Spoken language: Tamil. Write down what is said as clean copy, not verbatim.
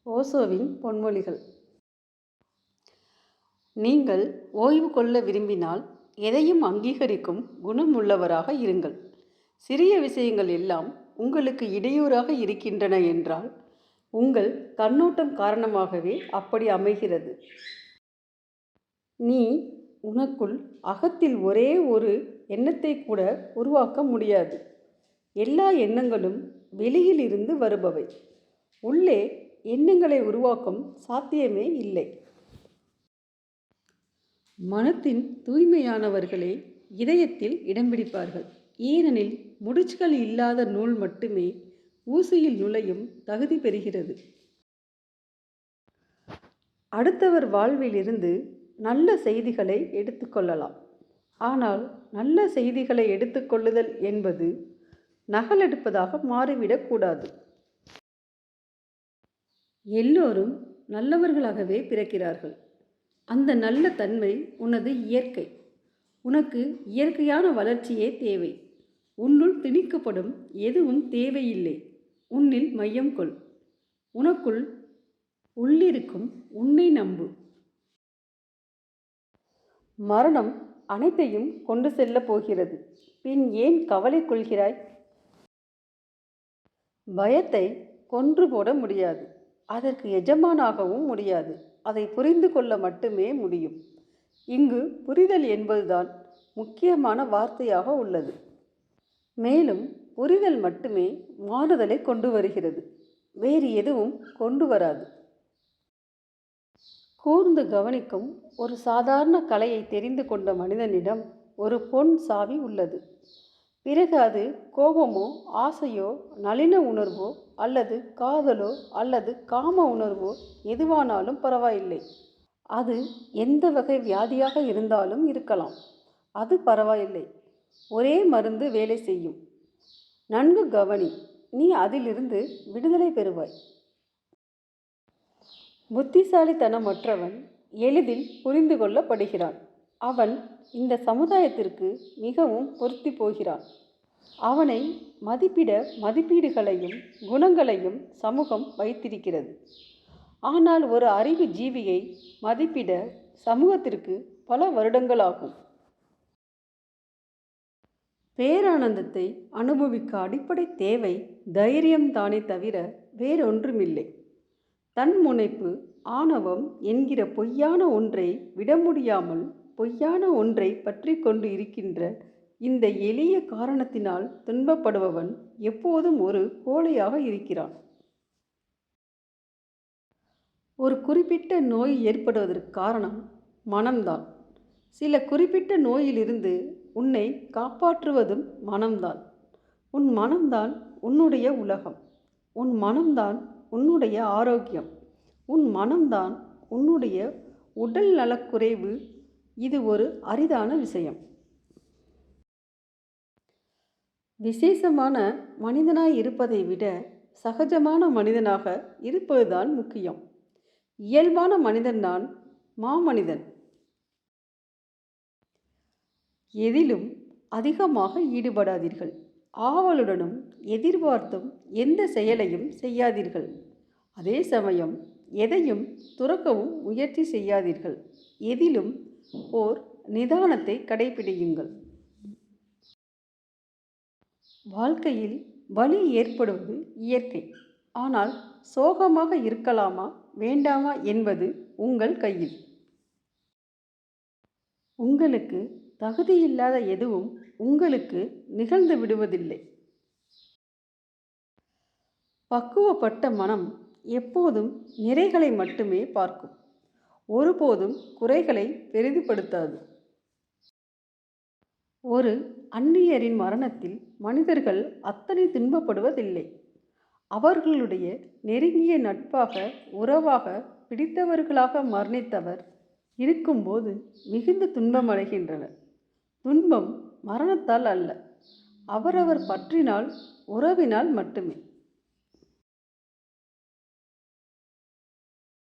ஓசோவின் பொன்மொழிகள். நீங்கள் ஓய்வு கொள்ள விரும்பினால் எதையும் அங்கீகரிக்கும் குணம் உள்ளவராக இருங்கள். சிறிய விஷயங்கள் எல்லாம் உங்களுக்கு இடையூறாக இருக்கின்றன என்றால் உங்கள் கண்ணோட்டம் காரணமாகவே அப்படி அமைகிறது. நீ உனக்குள் அகத்தில் ஒரே ஒரு எண்ணத்தை கூட உருவாக்க முடியாது. எல்லா எண்ணங்களும் வெளியில் இருந்து வருபவை. உள்ளே எண்ணங்களை உருவாக்கும் சாத்தியமே இல்லை. மனத்தின் தூய்மையானவர்களே இதயத்தில் இடம் பிடிப்பார்கள். ஏனெனில் முடிச்சுகள் இல்லாத நூல் மட்டுமே ஊசியில் நுழையும் தகுதி பெறுகிறது. அடுத்தவர் வாழ்விலிருந்து நல்ல செய்திகளை எடுத்துக்கொள்ளலாம். ஆனால் நல்ல செய்திகளை எடுத்துக்கொள்ளுதல் என்பது நகலெடுப்பதாக மாறிவிடக்கூடாது. எல்லோரும் நல்லவர்களாகவே பிறக்கிறார்கள். அந்த நல்ல தன்மை உனது இயற்கை. உனக்கு இயற்கையான வளர்ச்சியே தேவை. உன்னுள் திணிக்கப்படும் எதுவும் தேவையில்லை. உன்னில் மையம் கொள். உனக்குள் உள்ளிருக்கும் உன்னை நம்பு. மரணம் அனைத்தையும் கொண்டு செல்லப் போகிறது. பின் ஏன் கவலை கொள்கிறாய்? பயத்தை கொன்று போட முடியாது. அதற்கு எஜமானாகவும் முடியாது. அதை புரிந்து கொள்ள மட்டுமே முடியும். இங்கு புரிதல் என்பதுதான் முக்கியமான வார்த்தையாக உள்ளது. மேலும் புரிதல் மட்டுமே மாறுதலை கொண்டு வருகிறது. வேறு எதுவும் கொண்டு வராது. கூர்ந்து கவனிக்கும் ஒரு சாதாரண கலையை தெரிந்து கொண்ட மனிதனிடம் ஒரு பொன் சாவி உள்ளது. பிறகு அது கோபமோ ஆசையோ நளின உணர்வோ அல்லது காதலோ அல்லது காம உணர்வோ எதுவானாலும் பரவாயில்லை. அது எந்த வகை வியாதியாக இருந்தாலும் இருக்கலாம். அது பரவாயில்லை. ஒரே மருந்து வேலை செய்யும். நன்கு கவனி. நீ அதிலிருந்து விடுதலை பெறுவாய். புத்திசாலித்தனமற்றவன் எளிதில் புரிந்து கொள்ளப்படுகிறான். அவன் இந்த சமுதாயத்திற்கு மிகவும் பொருத்தி போகிறான். அவனை மதிப்பிட மதிப்பீடுகளையும் குணங்களையும் சமூகம் வைத்திருக்கிறது. ஆனால் ஒரு அறிவு ஜீவியை மதிப்பிட சமூகத்திற்கு பல வருடங்களாகும். பேரானந்தத்தை அனுபவிக்க அடிப்படை தேவை தைரியம்தானே தவிர வேறொன்றுமில்லை. தன்முனைப்பு ஆணவம் என்கிற பொய்யான ஒன்றை விட முடியாமல் பொய்யான ஒன்றை பற்றி கொண்டு இருக்கின்ற இந்த எளிய காரணத்தினால் துன்பப்படுபவன் எப்போதும் ஒரு கோழையாக இருக்கிறான். ஒரு குறிப்பிட்ட நோய் ஏற்படுவதற்கு காரணம் மனம்தான். சில குறிப்பிட்ட நோயிலிருந்து உன்னை காப்பாற்றுவதும் மனம்தான். உன் மனம்தான் உன்னுடைய உலகம். உன் மனம்தான் உன்னுடைய ஆரோக்கியம். உன் மனம்தான் உன்னுடைய உடல் நலக்குறைவு. இது ஒரு அரிதான விஷயம். விசேஷமான மனிதனாய் இருப்பதை விட சகஜமான மனிதனாக இருப்பதுதான் முக்கியம். இயல்பான மனிதன்தான் மாமனிதன். எதிலும் அதிகமாக ஈடுபடாதீர்கள். ஆவலுடனும் எதிர்பார்த்தும் எந்த செயலையும் செய்யாதீர்கள். அதே சமயம் எதையும் துறக்கவும் முயற்சி செய்யாதீர்கள். எதிலும் ஓர் நிதானத்தை கடைபிடியுங்கள். வாழ்க்கையில் வலி ஏற்படுவது இயற்கை. ஆனால் சோகமாக இருக்கலாமா வேண்டாமா என்பது உங்கள் கையில். உங்களுக்கு தகுதியில்லாத எதுவும் உங்களுக்கு நிகழ்ந்து விடுவதில்லை. பக்குவப்பட்ட மனம் எப்போதும் நிறைகளை மட்டுமே பார்க்கும். ஒருபோதும் குறைகளை பெரிதுபடுத்தாது. ஒரு அந்நியரின் மரணத்தில் மனிதர்கள் அத்தனை துன்பப்படுவதில்லை. அவர்களுடைய நெருங்கிய நட்பாக உறவாக பிடித்தவர்களாக மரணித்தவர் இருக்கும்போது மிகுந்த துன்பமடைகின்றனர். துன்பம் மரணத்தால் அல்ல, அவரவர் பற்றினால் உறவினால் மட்டுமே.